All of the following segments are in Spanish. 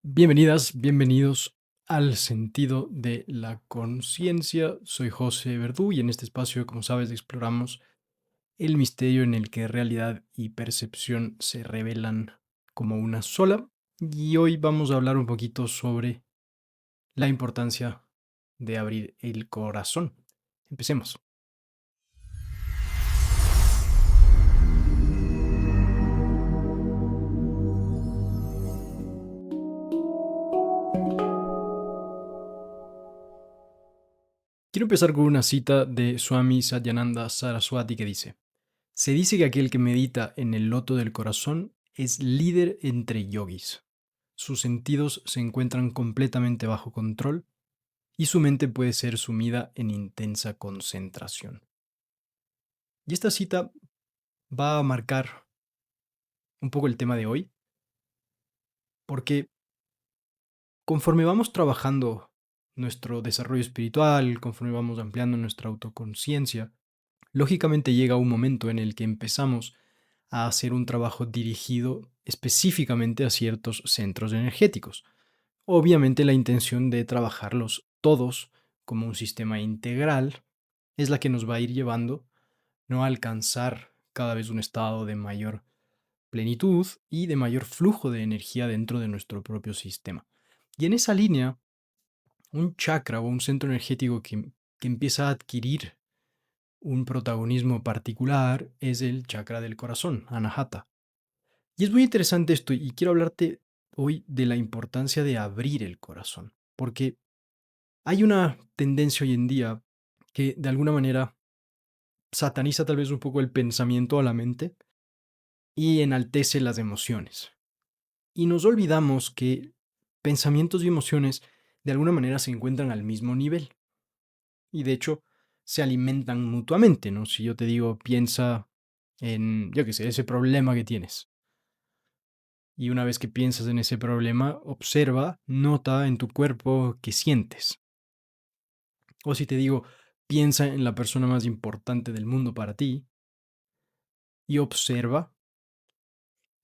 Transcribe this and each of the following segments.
Bienvenidas, bienvenidos al sentido de la conciencia. Soy José Verdú y en este espacio, como sabes, exploramos el misterio en el que realidad y percepción se revelan como una sola. Y hoy vamos a hablar un poquito sobre la importancia de abrir el corazón. Empecemos. Quiero empezar con una cita de Swami Satyananda Saraswati que dice: Se dice que aquel que medita en el loto del corazón es líder entre yogis. Sus sentidos se encuentran completamente bajo control y su mente puede ser sumida en intensa concentración. Y esta cita va a marcar un poco el tema de hoy, porque conforme vamos trabajando nuestro desarrollo espiritual, conforme vamos ampliando nuestra autoconciencia, lógicamente llega un momento en el que empezamos a hacer un trabajo dirigido específicamente a ciertos centros energéticos. Obviamente la intención de trabajarlos todos como un sistema integral es la que nos va a ir llevando no a alcanzar cada vez un estado de mayor plenitud y de mayor flujo de energía dentro de nuestro propio sistema. Y en esa línea, un chakra o un centro energético que empieza a adquirir un protagonismo particular es el chakra del corazón, Anahata. Y es muy interesante esto y quiero hablarte hoy de la importancia de abrir el corazón, porque hay una tendencia hoy en día que de alguna manera sataniza tal vez un poco el pensamiento a la mente y enaltece las emociones. Y nos olvidamos que pensamientos y emociones de alguna manera se encuentran al mismo nivel y de hecho se alimentan mutuamente, ¿no? Si yo te digo, piensa en, yo qué sé, ese problema que tienes. Y una vez que piensas en ese problema, observa, nota en tu cuerpo qué sientes. O si te digo, piensa en la persona más importante del mundo para ti y observa,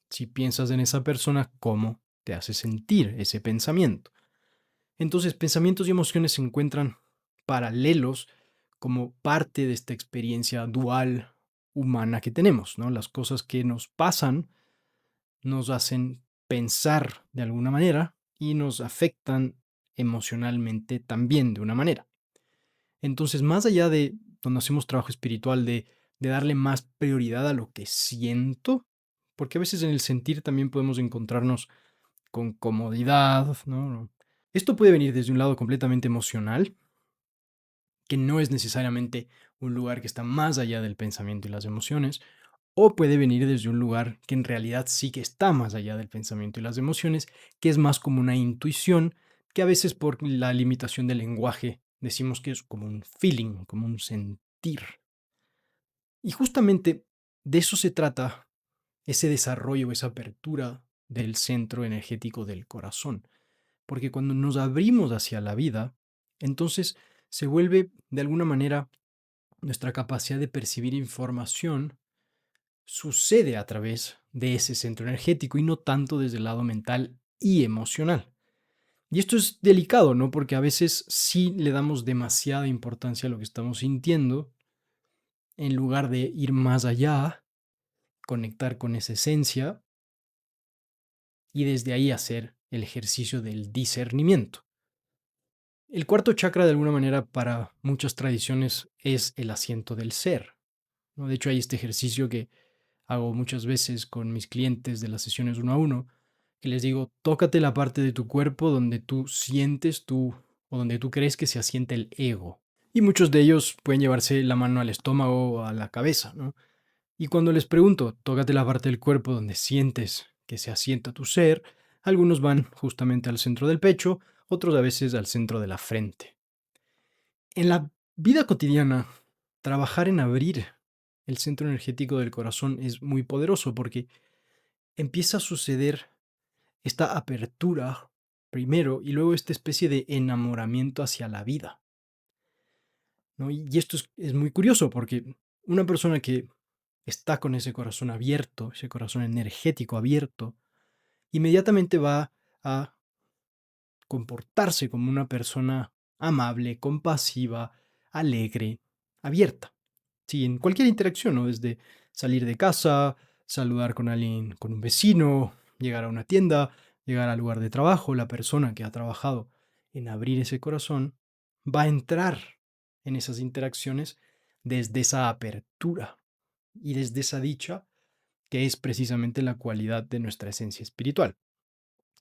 si piensas en esa persona, cómo te hace sentir ese pensamiento. Entonces, pensamientos y emociones se encuentran paralelos como parte de esta experiencia dual humana que tenemos, ¿no? Las cosas que nos pasan nos hacen pensar de alguna manera y nos afectan emocionalmente también de una manera. Entonces, más allá de cuando hacemos trabajo espiritual, de darle más prioridad a lo que siento, porque a veces en el sentir también podemos encontrarnos con comodidad, ¿no? Esto puede venir desde un lado completamente emocional, que no es necesariamente un lugar que está más allá del pensamiento y las emociones, o puede venir desde un lugar que en realidad sí que está más allá del pensamiento y las emociones, que es más como una intuición, que a veces por la limitación del lenguaje decimos que es como un feeling, como un sentir. Y justamente de eso se trata ese desarrollo, esa apertura del centro energético del corazón. Porque cuando nos abrimos hacia la vida, entonces se vuelve de alguna manera nuestra capacidad de percibir información sucede a través de ese centro energético y no tanto desde el lado mental y emocional. Y esto es delicado, ¿no? Porque a veces sí le damos demasiada importancia a lo que estamos sintiendo en lugar de ir más allá, conectar con esa esencia y desde ahí hacer el ejercicio del discernimiento. El cuarto chakra, de alguna manera, para muchas tradiciones es el asiento del ser, ¿no? De hecho, hay este ejercicio que hago muchas veces con mis clientes de las sesiones uno a uno, que les digo, tócate la parte de tu cuerpo donde tú sientes tú o donde tú crees que se asienta el ego. Y muchos de ellos pueden llevarse la mano al estómago o a la cabeza, ¿no? Y cuando les pregunto, tócate la parte del cuerpo donde sientes que se asienta tu ser, algunos van justamente al centro del pecho, otros a veces al centro de la frente. En la vida cotidiana, trabajar en abrir el centro energético del corazón es muy poderoso porque empieza a suceder esta apertura primero y luego esta especie de enamoramiento hacia la vida, ¿no? Y esto es muy curioso porque una persona que está con ese corazón abierto, ese corazón energético abierto, inmediatamente va a comportarse como una persona amable, compasiva, alegre, abierta. Sí, en cualquier interacción, ¿no? Desde salir de casa, saludar con alguien, con un vecino, llegar a una tienda, llegar al lugar de trabajo, la persona que ha trabajado en abrir ese corazón va a entrar en esas interacciones desde esa apertura y desde esa dicha que es precisamente la cualidad de nuestra esencia espiritual.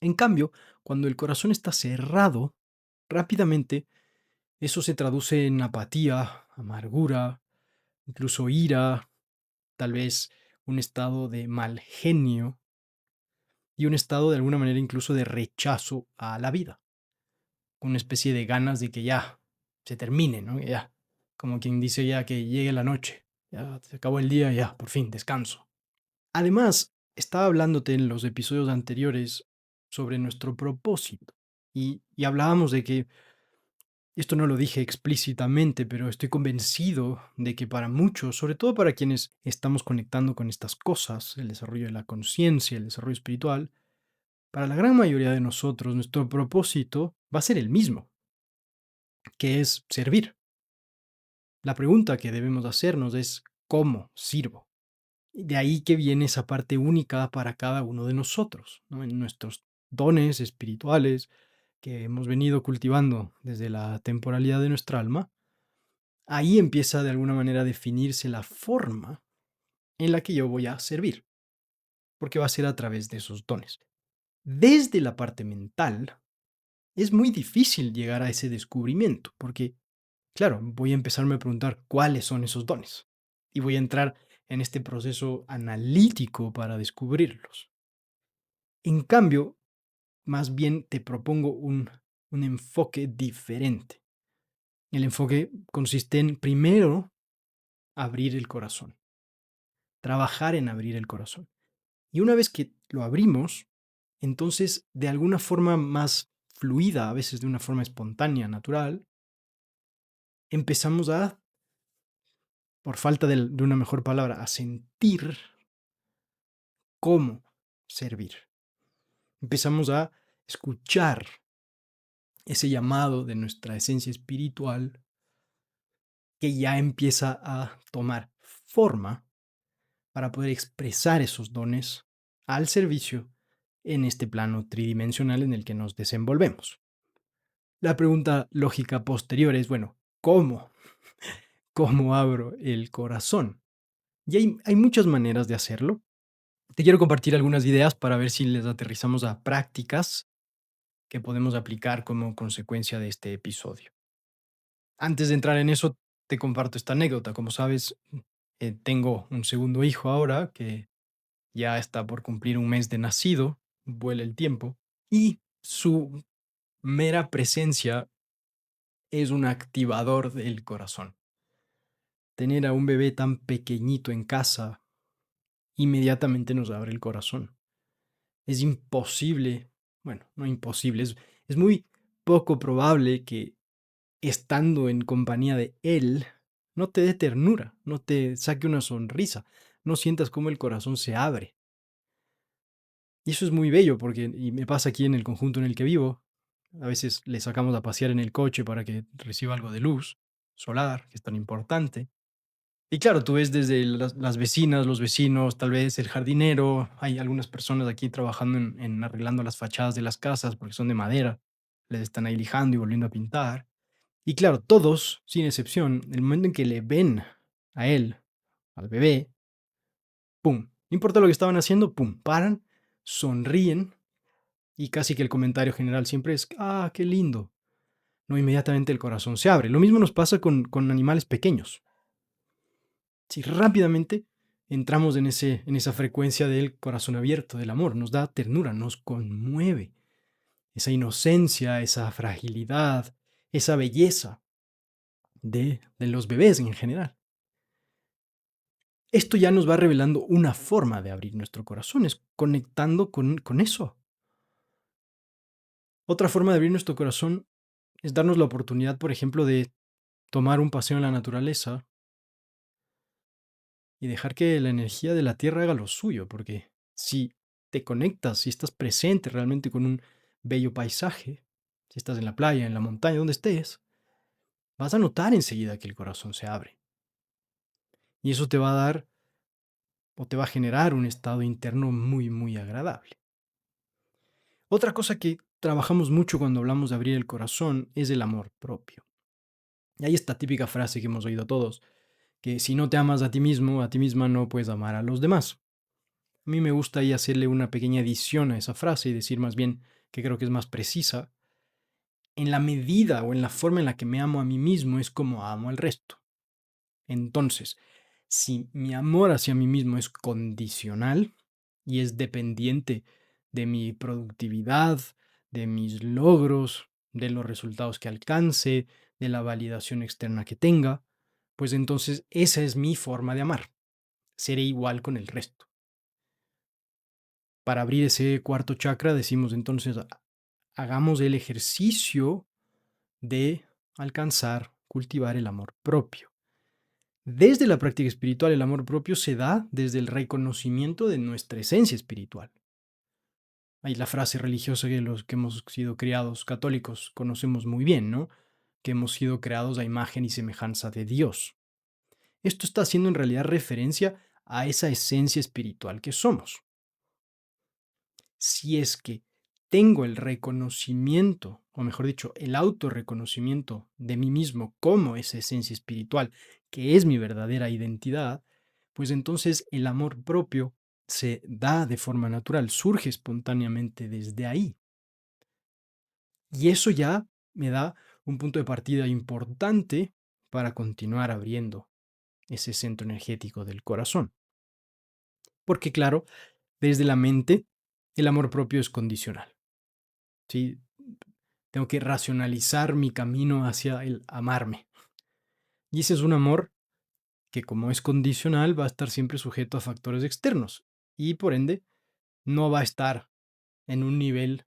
En cambio, cuando el corazón está cerrado, rápidamente eso se traduce en apatía, amargura, incluso ira, tal vez un estado de mal genio y un estado de alguna manera incluso de rechazo a la vida, una especie de ganas de que ya se termine, ¿no? Ya, como quien dice ya que llegue la noche, ya se acabó el día, ya, por fin, descanso. Además, estaba hablándote en los episodios anteriores sobre nuestro propósito y hablábamos de que, esto no lo dije explícitamente, pero estoy convencido de que para muchos, sobre todo para quienes estamos conectando con estas cosas, el desarrollo de la conciencia, el desarrollo espiritual, para la gran mayoría de nosotros, nuestro propósito va a ser el mismo, que es servir. La pregunta que debemos hacernos es, ¿cómo sirvo? De ahí que viene esa parte única para cada uno de nosotros, ¿no? En nuestros dones espirituales que hemos venido cultivando desde la temporalidad de nuestra alma, ahí empieza de alguna manera a definirse la forma en la que yo voy a servir, porque va a ser a través de esos dones. Desde la parte mental, es muy difícil llegar a ese descubrimiento, porque, claro, voy a empezarme a preguntar cuáles son esos dones y voy a entrar en este proceso analítico para descubrirlos. En cambio, más bien te propongo un enfoque diferente. El enfoque consiste en, primero, abrir el corazón, trabajar en abrir el corazón. Y una vez que lo abrimos, entonces, de alguna forma más fluida, a veces de una forma espontánea, natural, empezamos a, por falta de una mejor palabra, a sentir cómo servir. Empezamos a escuchar ese llamado de nuestra esencia espiritual que ya empieza a tomar forma para poder expresar esos dones al servicio en este plano tridimensional en el que nos desenvolvemos. La pregunta lógica posterior es, bueno, ¿cómo? ¿Cómo abro el corazón? Y hay muchas maneras de hacerlo. Te quiero compartir algunas ideas para ver si les aterrizamos a prácticas que podemos aplicar como consecuencia de este episodio. Antes de entrar en eso, te comparto esta anécdota. Como sabes, tengo un segundo hijo ahora que ya está por cumplir un mes de nacido, vuela el tiempo, y su mera presencia es un activador del corazón. Tener a un bebé tan pequeñito en casa inmediatamente nos abre el corazón. Es imposible, bueno, no imposible, es muy poco probable que estando en compañía de él no te dé ternura, no te saque una sonrisa, no sientas cómo el corazón se abre. Y eso es muy bello porque, y me pasa aquí en el conjunto en el que vivo, a veces le sacamos a pasear en el coche para que reciba algo de luz solar, que es tan importante. Y claro, tú ves desde las vecinas, los vecinos, tal vez el jardinero, hay algunas personas aquí trabajando en arreglando las fachadas de las casas porque son de madera, les están ahí lijando y volviendo a pintar. Y claro, todos, sin excepción, el momento en que le ven a él, al bebé, pum, no importa lo que estaban haciendo, pum, paran, sonríen y casi que el comentario general siempre es, ah, qué lindo. No, inmediatamente el corazón se abre. Lo mismo nos pasa con animales pequeños. Si rápidamente entramos en esa frecuencia del corazón abierto, del amor, nos da ternura, nos conmueve. Esa inocencia, esa fragilidad, esa belleza de los bebés en general. Esto ya nos va revelando una forma de abrir nuestro corazón, es conectando con eso. Otra forma de abrir nuestro corazón es darnos la oportunidad, por ejemplo, de tomar un paseo en la naturaleza y dejar que la energía de la tierra haga lo suyo, porque si te conectas, si estás presente realmente con un bello paisaje, si estás en la playa, en la montaña, donde estés, vas a notar enseguida que el corazón se abre. Y eso te va a dar o te va a generar un estado interno muy, muy agradable. Otra cosa que trabajamos mucho cuando hablamos de abrir el corazón es el amor propio. Y hay esta típica frase que hemos oído todos, que si no te amas a ti mismo, a ti misma no puedes amar a los demás. A mí me gusta ahí hacerle una pequeña edición a esa frase y decir más bien que creo que es más precisa. En la medida o en la forma en la que me amo a mí mismo es como amo al resto. Entonces, si mi amor hacia mí mismo es condicional y es dependiente de mi productividad, de mis logros, de los resultados que alcance, de la validación externa que tenga, pues entonces esa es mi forma de amar. Seré igual con el resto. Para abrir ese cuarto chakra decimos entonces, hagamos el ejercicio de alcanzar, cultivar el amor propio. Desde la práctica espiritual, el amor propio se da desde el reconocimiento de nuestra esencia espiritual. Hay la frase religiosa que los que hemos sido criados católicos conocemos muy bien, ¿no? Que hemos sido creados a imagen y semejanza de Dios. Esto está haciendo en realidad referencia a esa esencia espiritual que somos. Si es que tengo el reconocimiento, o mejor dicho, el autorreconocimiento de mí mismo como esa esencia espiritual, que es mi verdadera identidad, pues entonces el amor propio se da de forma natural, surge espontáneamente desde ahí. Y eso ya me da un punto de partida importante para continuar abriendo ese centro energético del corazón. Porque claro, desde la mente, el amor propio es condicional. ¿Sí? Tengo que racionalizar mi camino hacia el amarme. Y ese es un amor que, como es condicional, va a estar siempre sujeto a factores externos y por ende no va a estar en un nivel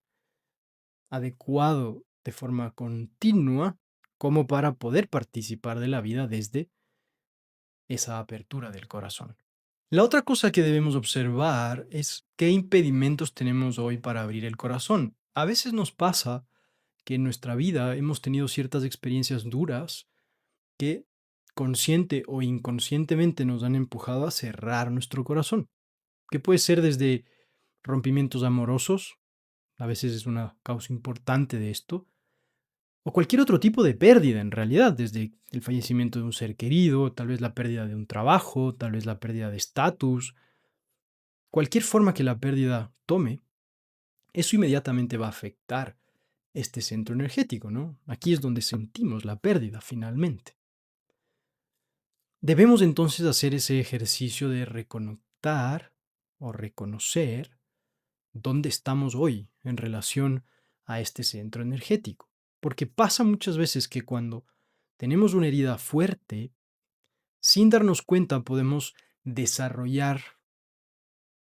adecuado de forma continua como para poder participar de la vida desde esa apertura del corazón. La otra cosa que debemos observar es qué impedimentos tenemos hoy para abrir el corazón. A veces nos pasa que en nuestra vida hemos tenido ciertas experiencias duras que consciente o inconscientemente nos han empujado a cerrar nuestro corazón, que puede ser desde rompimientos amorosos, a veces es una causa importante de esto, o cualquier otro tipo de pérdida en realidad, desde el fallecimiento de un ser querido, tal vez la pérdida de un trabajo, tal vez la pérdida de estatus, cualquier forma que la pérdida tome, eso inmediatamente va a afectar este centro energético, ¿no? Aquí es donde sentimos la pérdida finalmente. Debemos entonces hacer ese ejercicio de reconectar o reconocer dónde estamos hoy en relación a este centro energético. Porque pasa muchas veces que cuando tenemos una herida fuerte, sin darnos cuenta podemos desarrollar,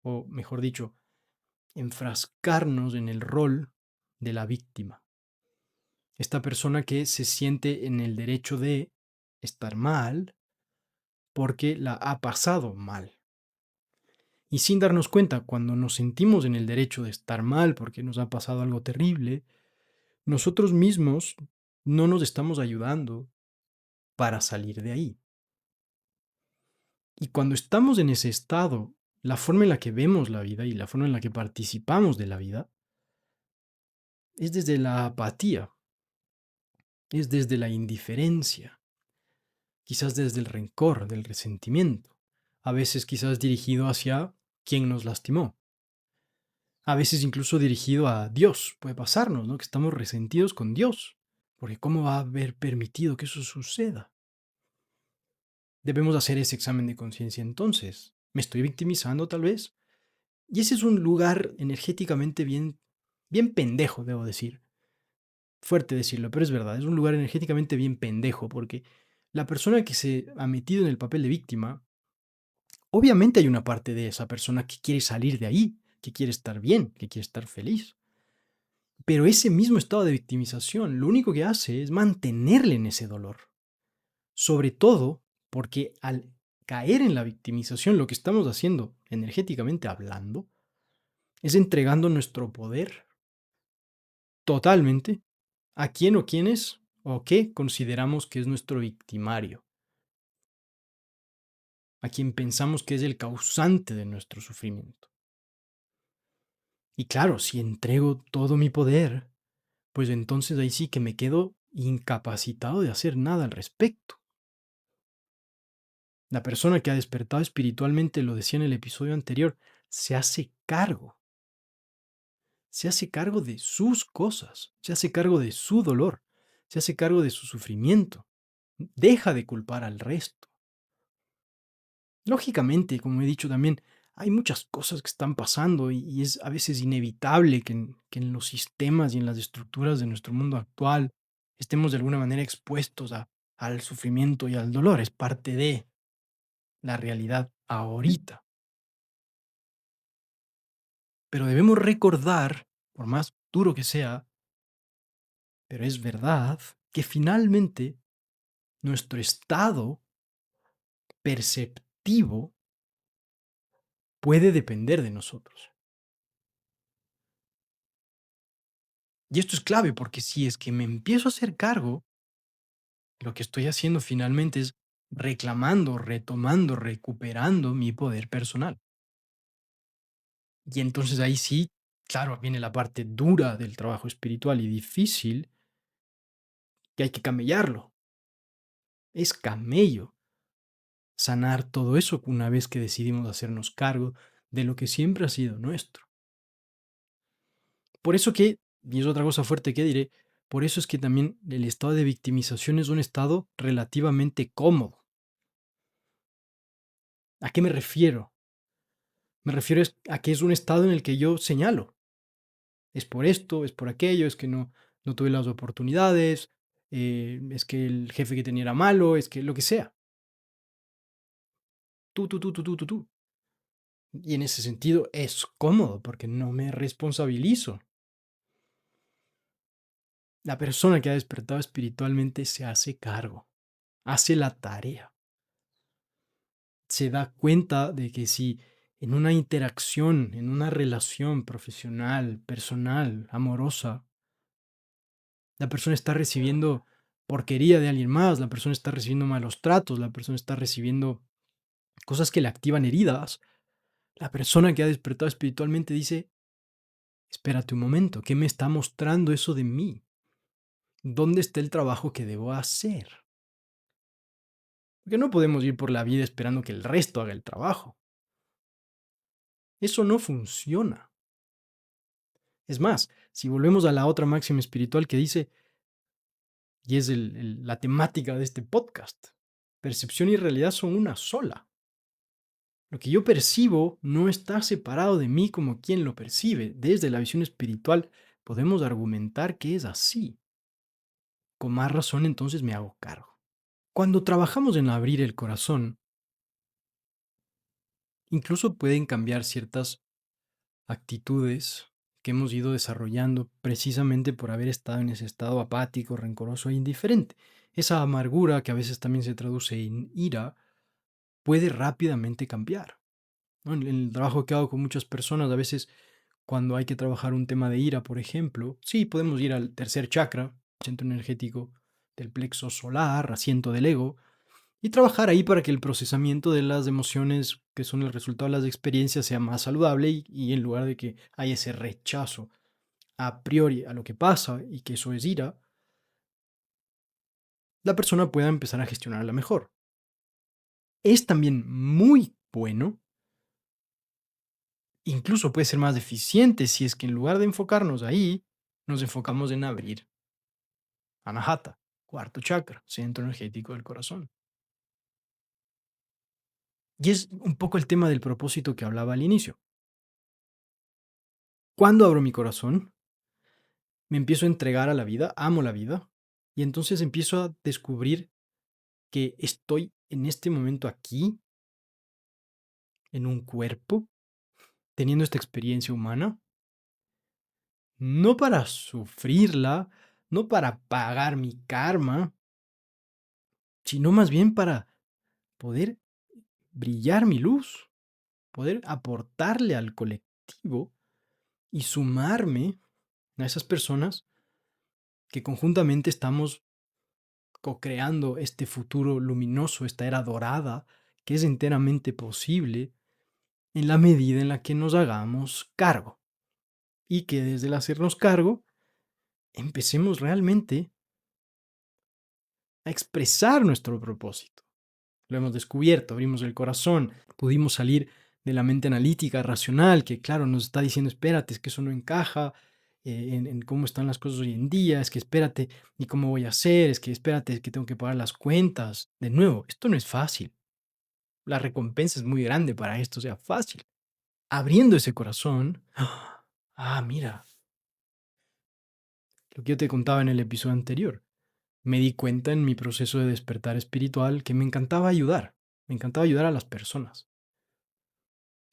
o mejor dicho, enfrascarnos en el rol de la víctima. Esta persona que se siente en el derecho de estar mal porque la ha pasado mal. Y sin darnos cuenta, cuando nos sentimos en el derecho de estar mal porque nos ha pasado algo terrible, nosotros mismos no nos estamos ayudando para salir de ahí. Y cuando estamos en ese estado, la forma en la que vemos la vida y la forma en la que participamos de la vida es desde la apatía, es desde la indiferencia, quizás desde el rencor, del resentimiento, a veces quizás dirigido hacia quien nos lastimó. A veces incluso dirigido a Dios. Puede pasarnos, ¿no? Que estamos resentidos con Dios. Porque ¿cómo va a haber permitido que eso suceda? Debemos hacer ese examen de conciencia entonces. ¿Me estoy victimizando tal vez? Y ese es un lugar energéticamente bien pendejo, debo decir. Fuerte decirlo, pero es verdad. Es un lugar energéticamente bien pendejo porque la persona que se ha metido en el papel de víctima, obviamente hay una parte de esa persona que quiere salir de ahí, que quiere estar bien, que quiere estar feliz. Pero ese mismo estado de victimización lo único que hace es mantenerle en ese dolor. Sobre todo porque al caer en la victimización lo que estamos haciendo, energéticamente hablando, es entregando nuestro poder totalmente ¿A quién o quiénes o qué consideramos que es nuestro victimario? ¿A quien pensamos que es el causante de nuestro sufrimiento? Y claro, si entrego todo mi poder, pues entonces ahí sí que me quedo incapacitado de hacer nada al respecto. La persona que ha despertado espiritualmente, lo decía en el episodio anterior, se hace cargo, se hace cargo de sus cosas, se hace cargo de su dolor, se hace cargo de su sufrimiento, deja de culpar al resto. Lógicamente, como he dicho también, hay muchas cosas que están pasando y es a veces inevitable que en los sistemas y en las estructuras de nuestro mundo actual estemos de alguna manera expuestos al sufrimiento y al dolor. Es parte de la realidad ahorita. Pero debemos recordar, por más duro que sea, pero es verdad, que finalmente nuestro estado perceptivo puede depender de nosotros. Y esto es clave porque si es que me empiezo a hacer cargo, lo que estoy haciendo finalmente es reclamando, retomando, recuperando mi poder personal. Y entonces ahí sí, claro, viene la parte dura del trabajo espiritual y difícil, que hay que camellarlo. Es camello sanar todo eso una vez que decidimos hacernos cargo de lo que siempre ha sido nuestro. Por eso que, y es otra cosa fuerte que diré, por eso es que también el estado de victimización es un estado relativamente cómodo. ¿A qué me refiero? Me refiero a que es un estado en el que yo señalo. Es por esto, es por aquello, es que no tuve las oportunidades, es que el jefe que tenía era malo, es que lo que sea. Tú. Y en ese sentido es cómodo porque no me responsabilizo. La persona que ha despertado espiritualmente se hace cargo, hace la tarea, se da cuenta de que si en una interacción, en una relación profesional, personal, amorosa, la persona está recibiendo porquería de alguien más, la persona está recibiendo malos tratos, la persona está recibiendo cosas que le activan heridas, la persona que ha despertado espiritualmente dice, espérate un momento, ¿qué me está mostrando eso de mí? ¿Dónde está el trabajo que debo hacer? Porque no podemos ir por la vida esperando que el resto haga el trabajo. Eso no funciona. Es más, si volvemos a la otra máxima espiritual que dice, y es la temática de este podcast, percepción y realidad son una sola. Lo que yo percibo no está separado de mí como quien lo percibe. Desde la visión espiritual podemos argumentar que es así. Con más razón entonces me hago cargo. Cuando trabajamos en abrir el corazón, incluso pueden cambiar ciertas actitudes que hemos ido desarrollando precisamente por haber estado en ese estado apático, rencoroso e indiferente. Esa amargura que a veces también se traduce en ira puede rápidamente cambiar, ¿no? En el trabajo que hago con muchas personas, a veces cuando hay que trabajar un tema de ira, por ejemplo, sí, podemos ir al tercer chakra, centro energético del plexo solar, asiento del ego, y trabajar ahí para que el procesamiento de las emociones que son el resultado de las experiencias sea más saludable y en lugar de que haya ese rechazo a priori a lo que pasa y que eso es ira, la persona pueda empezar a gestionarla mejor. Es también muy bueno, incluso puede ser más eficiente si es que en lugar de enfocarnos ahí, nos enfocamos en abrir Anahata, cuarto chakra, centro energético del corazón. Y es un poco el tema del propósito que hablaba al inicio. Cuando abro mi corazón, me empiezo a entregar a la vida, amo la vida, y entonces empiezo a descubrir que estoy en este momento aquí, en un cuerpo, teniendo esta experiencia humana, no para sufrirla, no para pagar mi karma, sino más bien para poder brillar mi luz, poder aportarle al colectivo y sumarme a esas personas que conjuntamente estamos co-creando este futuro luminoso, esta era dorada, que es enteramente posible en la medida en la que nos hagamos cargo y que desde el hacernos cargo empecemos realmente a expresar nuestro propósito. Lo hemos descubierto, abrimos el corazón, pudimos salir de la mente analítica, racional, que claro, nos está diciendo, espérate, es que eso no encaja en cómo están las cosas hoy en día, es que espérate, ¿y cómo voy a hacer? Es que espérate, es que tengo que pagar las cuentas. De nuevo, esto no es fácil. La recompensa es muy grande para que esto sea fácil. Abriendo ese corazón, mira, lo que yo te contaba en el episodio anterior. Me di cuenta en mi proceso de despertar espiritual que me encantaba ayudar. Me encantaba ayudar a las personas.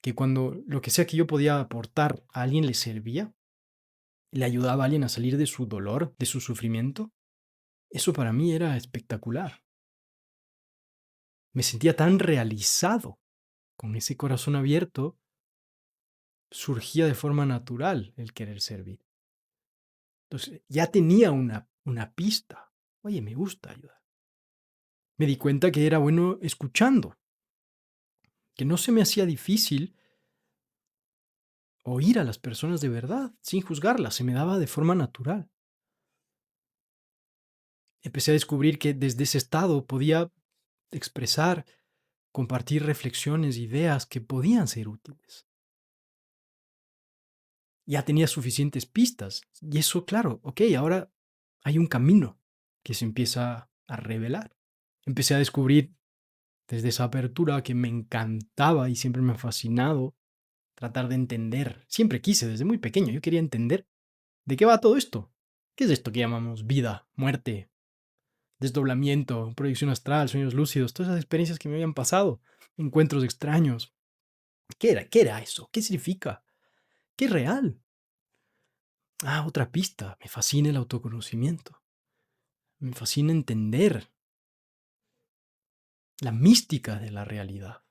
Que cuando lo que sea que yo podía aportar a alguien le servía, le ayudaba a alguien a salir de su dolor, de su sufrimiento, eso para mí era espectacular. Me sentía tan realizado. Con ese corazón abierto, surgía de forma natural el querer servir. Entonces, ya tenía una pista. Oye, me gusta ayudar. Me di cuenta que era bueno escuchando, que no se me hacía difícil oír a las personas de verdad, sin juzgarlas, se me daba de forma natural. Empecé a descubrir que desde ese estado podía expresar, compartir reflexiones, ideas que podían ser útiles. Ya tenía suficientes pistas. Y eso, claro, ok, ahora hay un camino que se empieza a revelar. Empecé a descubrir desde esa apertura que me encantaba y siempre me ha fascinado tratar de entender. Siempre quise, desde muy pequeño, yo quería entender de qué va todo esto. ¿Qué es esto que llamamos vida, muerte, desdoblamiento, proyección astral, sueños lúcidos, todas esas experiencias que me habían pasado, encuentros extraños? ¿Qué era? ¿Qué era eso? ¿Qué significa? ¿Qué es real? Otra pista. Me fascina el autoconocimiento. Me fascina entender la mística de la realidad.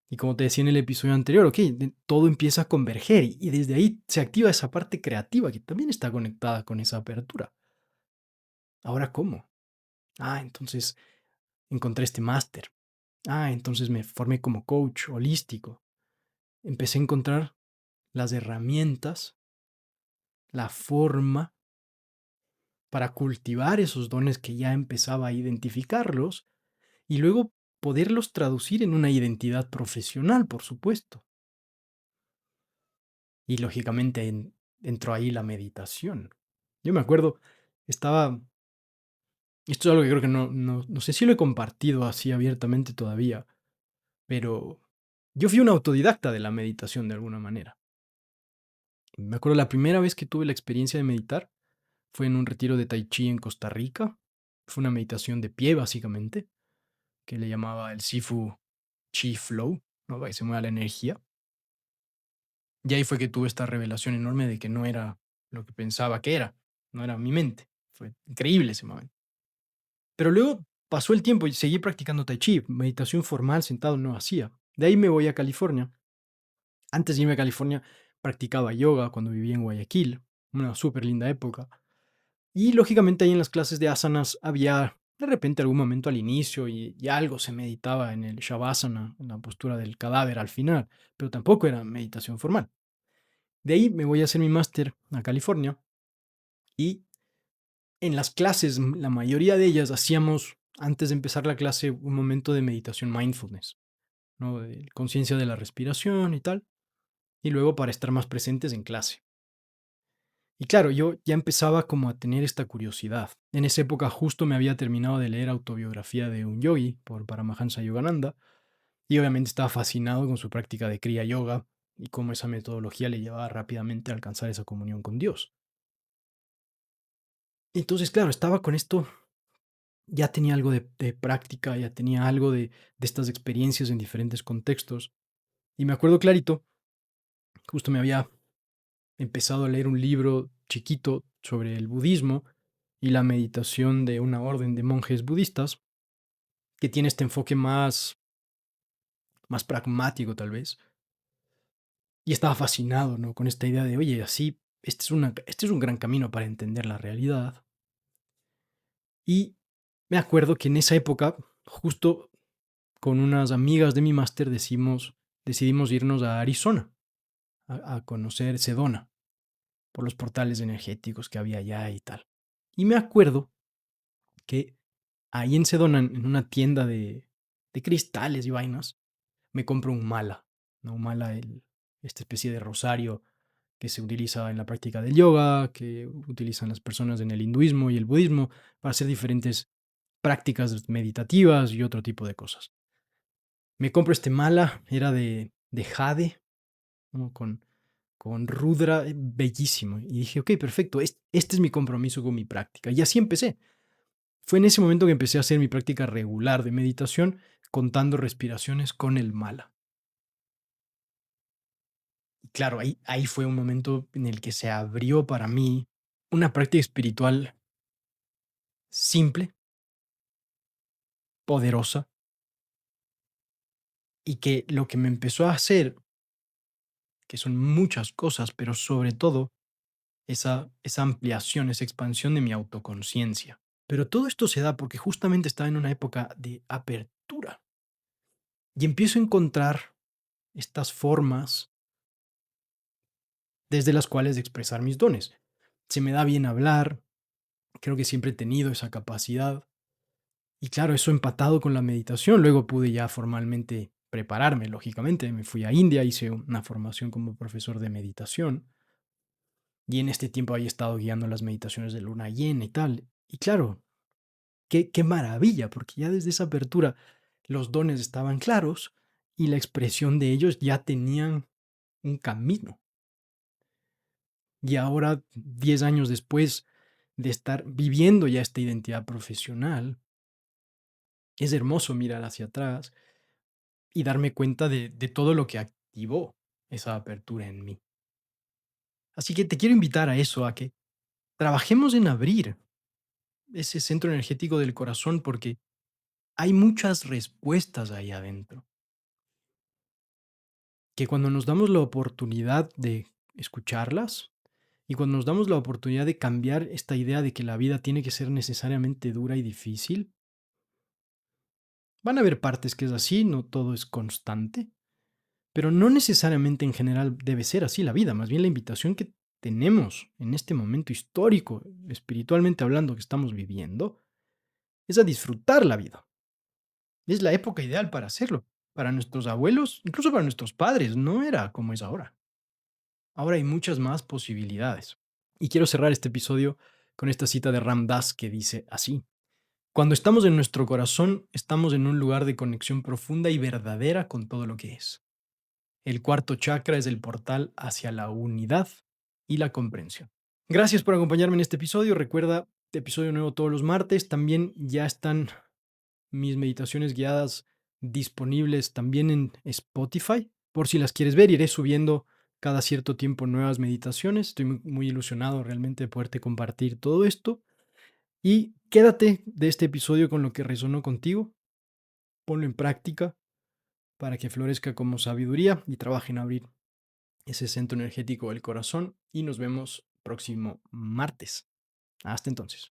Y como te decía en el episodio anterior, ok, todo empieza a converger y desde ahí se activa esa parte creativa que también está conectada con esa apertura. Ahora, ¿cómo? Entonces encontré este máster. Entonces me formé como coach holístico. Empecé a encontrar las herramientas, la forma para cultivar esos dones que ya empezaba a identificarlos y luego poderlos traducir en una identidad profesional, por supuesto. Y lógicamente entró ahí la meditación. Yo me acuerdo, estaba, esto es algo que creo que no sé si lo he compartido así abiertamente todavía, pero yo fui un autodidacta de la meditación de alguna manera. Me acuerdo la primera vez que tuve la experiencia de meditar fue en un retiro de Tai Chi en Costa Rica. Fue una meditación de pie, básicamente, que le llamaba el Sifu Chi Flow, ¿no? Para que se mueva la energía. Y ahí fue que tuve esta revelación enorme de que no era lo que pensaba que era, no era mi mente. Fue increíble ese momento. Pero luego pasó el tiempo y seguí practicando Tai Chi, meditación formal sentado no hacía. De ahí me voy a California. Antes de irme a California practicaba yoga cuando vivía en Guayaquil, una súper linda época. Y lógicamente ahí en las clases de asanas había de repente algún momento al inicio y algo se meditaba en el shavasana, en la postura del cadáver al final, pero tampoco era meditación formal. De ahí me voy a hacer mi máster a California y en las clases, la mayoría de ellas hacíamos antes de empezar la clase un momento de meditación mindfulness, ¿no? De conciencia de la respiración y tal, y luego para estar más presentes en clase. Y claro, yo ya empezaba como a tener esta curiosidad. En esa época justo me había terminado de leer Autobiografía de un yogi por Paramahansa Yogananda y obviamente estaba fascinado con su práctica de Kriya Yoga y cómo esa metodología le llevaba rápidamente a alcanzar esa comunión con Dios. Entonces, claro, estaba con esto, ya tenía algo de práctica, ya tenía algo de estas experiencias en diferentes contextos. Y me acuerdo clarito, justo me había empezado a leer un libro chiquito sobre el budismo y la meditación de una orden de monjes budistas que tiene este enfoque más pragmático tal vez. Y estaba fascinado, ¿no? Con esta idea de, oye, así este es un gran camino para entender la realidad. Y me acuerdo que en esa época, justo con unas amigas de mi máster, decidimos irnos a Arizona a conocer Sedona por los portales energéticos que había allá y tal. Y me acuerdo que ahí en Sedona, en una tienda de cristales y vainas, me compro un mala, ¿no? Un mala, esta especie de rosario que se utiliza en la práctica del yoga, que utilizan las personas en el hinduismo y el budismo para hacer diferentes prácticas meditativas y otro tipo de cosas. Me compro este mala, era de jade, ¿no? Con rudra, bellísimo. Y dije, ok, perfecto, este es mi compromiso con mi práctica. Y así empecé. Fue en ese momento que empecé a hacer mi práctica regular de meditación, contando respiraciones con el mala. Y claro, ahí fue un momento en el que se abrió para mí una práctica espiritual simple, poderosa, y que lo que me empezó a hacer, que son muchas cosas, pero sobre todo esa ampliación, esa expansión de mi autoconciencia. Pero todo esto se da porque justamente estaba en una época de apertura y empiezo a encontrar estas formas desde las cuales expresar mis dones. Se me da bien hablar, creo que siempre he tenido esa capacidad. Y claro, eso empatado con la meditación, luego pude ya formalmente prepararme, lógicamente. Me fui a India, hice una formación como profesor de meditación y en este tiempo había estado guiando las meditaciones de luna llena y tal. Y claro, qué maravilla, porque ya desde esa apertura los dones estaban claros y la expresión de ellos ya tenían un camino. Y ahora, 10 años después de estar viviendo ya esta identidad profesional, es hermoso mirar hacia atrás y darme cuenta de todo lo que activó esa apertura en mí. Así que te quiero invitar a eso, a que trabajemos en abrir ese centro energético del corazón porque hay muchas respuestas ahí adentro, que cuando nos damos la oportunidad de escucharlas y cuando nos damos la oportunidad de cambiar esta idea de que la vida tiene que ser necesariamente dura y difícil, van a haber partes que es así, no todo es constante, pero no necesariamente en general debe ser así la vida. Más bien la invitación que tenemos en este momento histórico, espiritualmente hablando, que estamos viviendo, es a disfrutar la vida. Es la época ideal para hacerlo. Para nuestros abuelos, incluso para nuestros padres, no era como es ahora. Ahora hay muchas más posibilidades. Y quiero cerrar este episodio con esta cita de Ram Dass que dice así: cuando estamos en nuestro corazón, estamos en un lugar de conexión profunda y verdadera con todo lo que es. El cuarto chakra es el portal hacia la unidad y la comprensión. Gracias por acompañarme en este episodio. Recuerda, episodio nuevo todos los martes. También ya están mis meditaciones guiadas disponibles también en Spotify. Por si las quieres ver, iré subiendo cada cierto tiempo nuevas meditaciones. Estoy muy ilusionado realmente de poderte compartir todo esto. Y quédate de este episodio con lo que resonó contigo. Ponlo en práctica para que florezca como sabiduría y trabaje en abrir ese centro energético del corazón. Y nos vemos próximo martes. Hasta entonces.